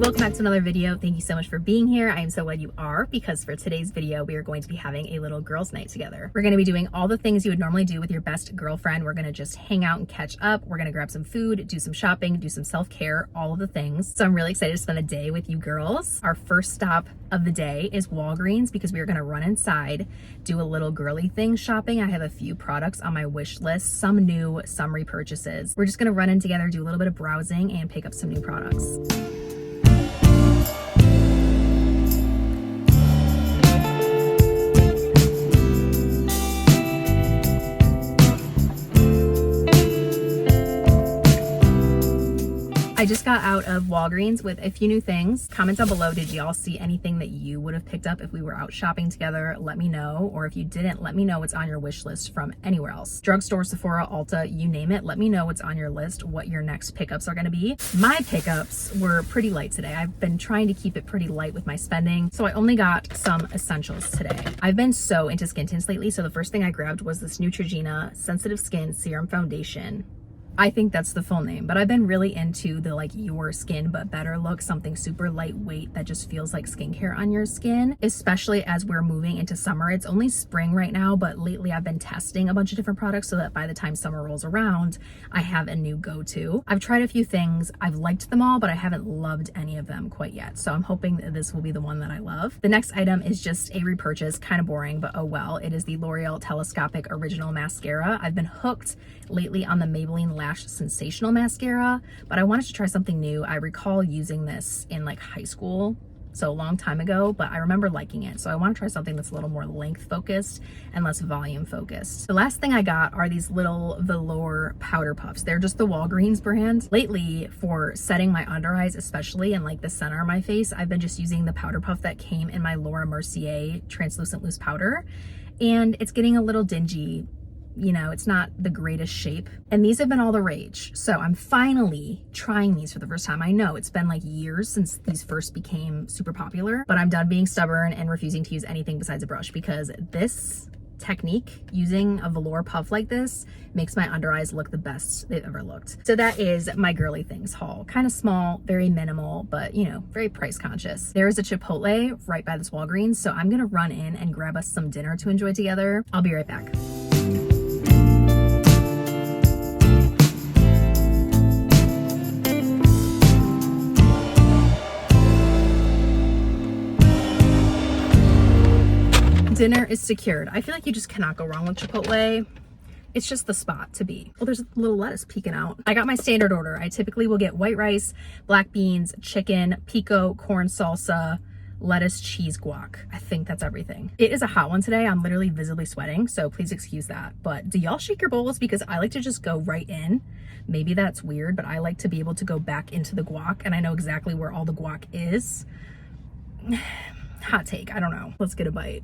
welcome back to another video. Thank you so much for being here. I am so glad you are, because for today's video, we are going to be having a little girls' night together. We're going to be doing all the things you would normally do with your best girlfriend. We're going to just hang out and catch up. We're going to grab some food, do some shopping, do some self-care, all of the things. So I'm really excited to spend a day with you girls. Our first stop of the day is Walgreens because we are going to run inside, do a little girly thing shopping. I have a few products on my wish list, some new, some repurchases. We're just going to run in together, do a little bit of browsing, and pick up some new products. I just got out of Walgreens with a few new things. Comment down below, did y'all see anything that you would have picked up if we were out shopping together? Let me know. Or if you didn't, let me know what's on your wish list from anywhere else. Drugstore, Sephora, Ulta, you name it. Let me know what's on your list, what your next pickups are gonna be. My pickups were pretty light today. I've been trying to keep it pretty light with my spending, so I only got some essentials today. I've been so into skin tints lately, so the first thing I grabbed was this Neutrogena Sensitive Skin Serum Foundation. I think that's the full name, but I've been really into the like your skin but better look, something super lightweight that just feels like skincare on your skin, especially as we're moving into summer. It's only spring right now, but lately I've been testing a bunch of different products so that by the time summer rolls around, I have a new go-to. I've tried a few things. I've liked them all, but I haven't loved any of them quite yet. So I'm hoping that this will be the one that I love. The next item is just a repurchase, kind of boring, but oh well. It is the L'Oreal Telescopic Original Mascara. I've been hooked lately on the Maybelline Lash Sensational mascara, but I wanted to try something new. I recall using this in like high school, so a long time ago, but I remember liking it. So I want to try something that's a little more length focused and less volume focused. The last thing I got are these little velour powder puffs. They're just the Walgreens brand. Lately, for setting my under eyes, especially in like the center of my face, I've been just using the powder puff that came in my Laura Mercier translucent loose powder, and it's getting a little dingy. You know, it's not the greatest shape, and these have been all the rage. So I'm finally trying these for the first time. I know it's been like years since these first became super popular, but I'm done being stubborn and refusing to use anything besides a brush, because this technique, using a velour puff like this, makes my under eyes look the best they've ever looked. So that is my girly things haul. Kind of small, very minimal, but you know, very price conscious. There is a Chipotle right by this Walgreens, so I'm gonna run in and grab us some dinner to enjoy together. I'll be right back. Dinner is secured. I feel like you just cannot go wrong with Chipotle. It's just the spot to be. Oh, there's a little lettuce peeking out. I got my standard order. I typically will get white rice, black beans, chicken, pico, corn salsa, lettuce, cheese, guac. I think that's everything. It is a hot one today. I'm literally visibly sweating, so please excuse that. But do y'all shake your bowls? Because I like to just go right in. Maybe that's weird, but I like to be able to go back into the guac, and I know exactly where all the guac is. Hot take, I don't know. Let's get a bite.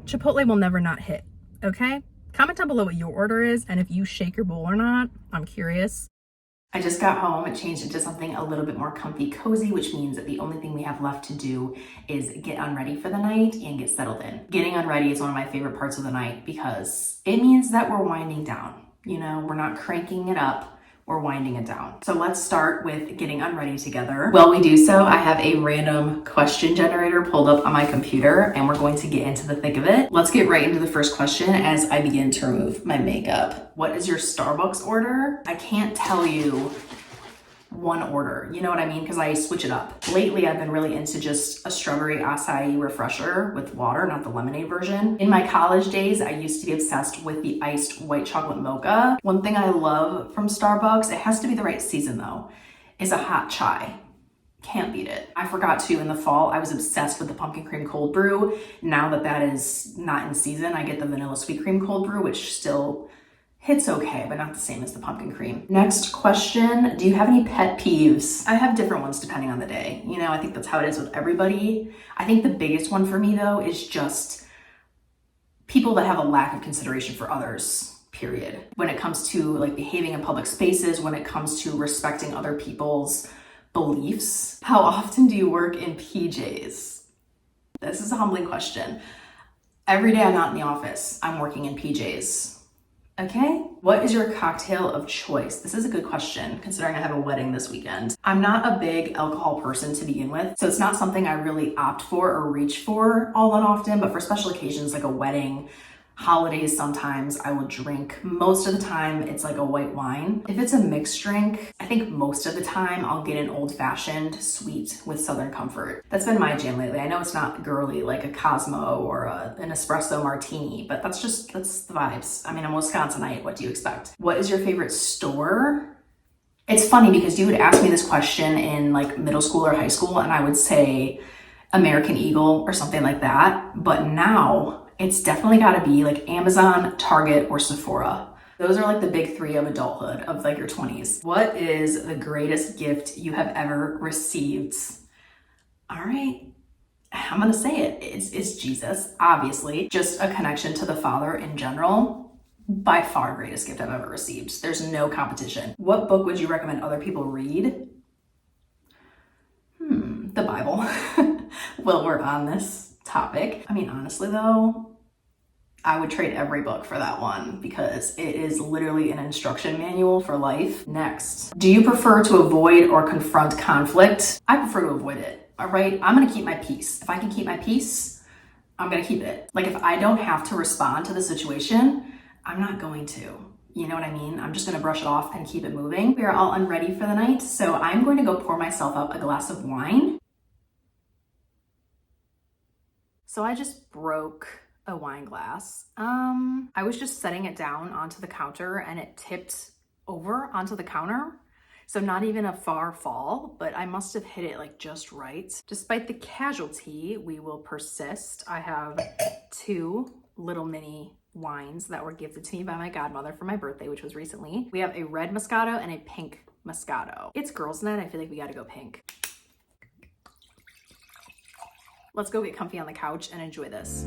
Chipotle will never not hit, okay? Comment down below what your order is and if you shake your bowl or not. I'm curious. I just got home and changed into something a little bit more comfy cozy, which means that the only thing we have left to do is get unready for the night and get settled in. Getting unready is one of my favorite parts of the night because it means that we're winding down. You know, we're not cranking it up. We're winding it down. So let's start with getting unready together. While we do so, I have a random question generator pulled up on my computer, and we're going to get into the thick of it. Let's get right into the first question as I begin to remove my makeup. What is your Starbucks order? I can't tell you one order, you know what I mean? Because I switch it up. Lately, I've been really into just a strawberry acai refresher with water, not the lemonade version. In my college days, I used to be obsessed with the iced white chocolate mocha. One thing I love from Starbucks, it has to be the right season though, is a hot chai. Can't beat it. I forgot to, in the fall, I was obsessed with the pumpkin cream cold brew. Now that that is not in season, I get the vanilla sweet cream cold brew, which still hits okay, but not the same as the pumpkin cream. Next question, do you have any pet peeves? I have different ones depending on the day. You know, I think that's how it is with everybody. I think the biggest one for me though is just people that have a lack of consideration for others, period. When it comes to like behaving in public spaces, when it comes to respecting other people's beliefs. How often do you work in PJs? This is a humbling question. Every day I'm not in the office, I'm working in PJs. Okay, what is your cocktail of choice? This is a good question considering I have a wedding this weekend. I'm not a big alcohol person to begin with, so it's not something I really opt for or reach for all that often, but for special occasions like a wedding, holidays, sometimes I will drink. Most of the time it's like a white wine. If it's a mixed drink, I think most of the time I'll get an old fashioned sweet with Southern Comfort. That's been my jam lately. I know it's not girly like a Cosmo or an espresso martini, but that's the vibes. I mean, I'm Wisconsinite, what do you expect? What is your favorite store? It's funny because you would ask me this question in like middle school or high school and I would say American Eagle or something like that, but now it's definitely got to be like Amazon, Target, or Sephora. Those are like the big three of adulthood, of like your 20s. What is the greatest gift you have ever received? All right, I'm gonna say it. It's Jesus, obviously. Just a connection to the Father in general. By far greatest gift I've ever received. There's no competition. What book would you recommend other people read? The Bible. Well, we're on this topic. I mean, honestly though, I would trade every book for that one because it is literally an instruction manual for life. Next, do you prefer to avoid or confront conflict? I prefer to avoid it, all right? I'm gonna keep my peace. If I can keep my peace, I'm gonna keep it. Like if I don't have to respond to the situation, I'm not going to. You know what I mean? I'm just gonna brush it off and keep it moving. We are all unready for the night, so I'm going to go pour myself up a glass of wine. So I just broke a wine glass. I was just setting it down onto the counter and it tipped over onto the counter. So not even a far fall, but I must have hit it like just right. Despite the casualty, we will persist. I have 2 little mini wines that were gifted to me by my godmother for my birthday, which was recently. We have a red Moscato and a pink Moscato. It's girls' night. I feel like we gotta go pink. Let's go get comfy on the couch and enjoy this.